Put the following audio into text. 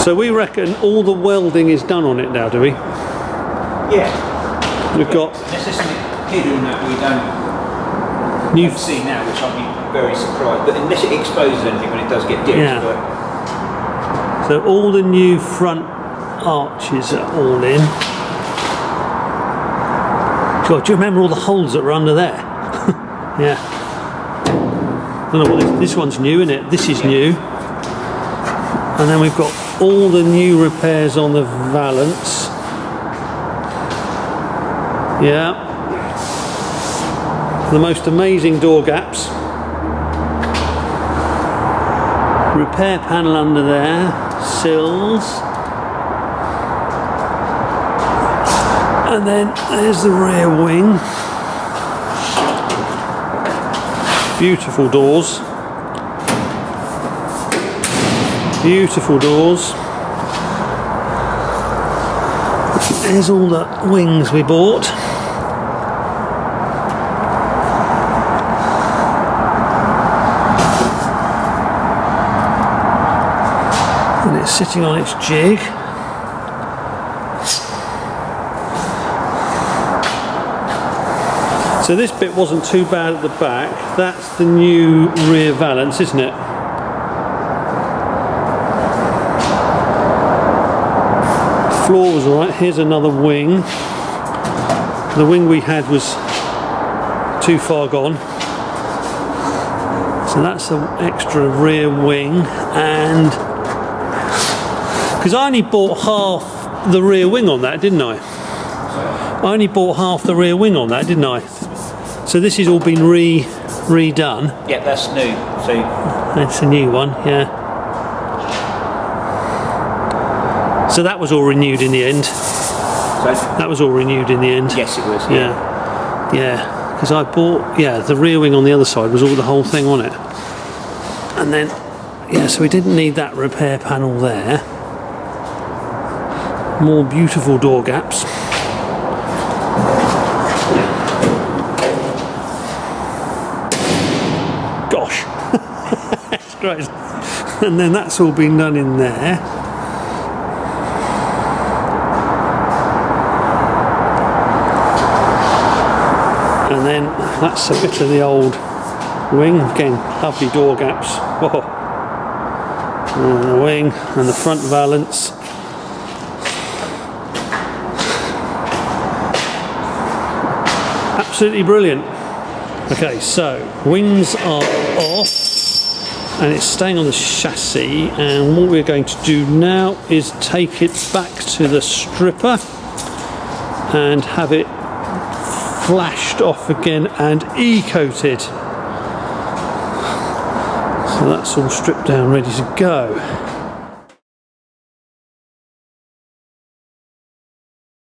So we reckon all the welding is done on it now, do we? Yeah. We've got There's just something hidden that we don't see now, which I'd be very surprised. But unless it exposes anything when it does get dipped. Yeah. But so all the new front arches are all in. God, do you remember all the holes that were under there? Yeah. I don't know what this one's new, isn't it? This is new. And then we've got all the new repairs on the valance. Yeah. The most amazing door gaps. Repair panel under there. Sills. And then there's the rear wing. Beautiful doors. Beautiful doors. There's all the wings we bought. And it's sitting on its jig. So this bit wasn't too bad at the back. That's the new rear valance, isn't it? Floor was alright. Here's another wing. The wing we had was too far gone. So that's the extra rear wing. And because I only bought half the rear wing on that, didn't I? I only bought half the rear wing on that, didn't I? So this has all been redone. yeah, that's new. So That's a new one, yeah. So that was all renewed in the end. That was all renewed in the end. yes, it was. Yeah, yeah. Because I bought, yeah, the rear wing on the other side was all the whole thing on it. And then, yeah, so we didn't need that repair panel there. More beautiful door gaps. Gosh, that's great. And then that's all been done in there. And then that's a bit of the old wing. Again, lovely door gaps. Whoa. And the wing and the front valance. Absolutely brilliant. Okay, so wings are off and it's staying on the chassis, and what we're going to do now is take it back to the stripper and have it flashed off again and e-coated. So that's all stripped down, ready to go.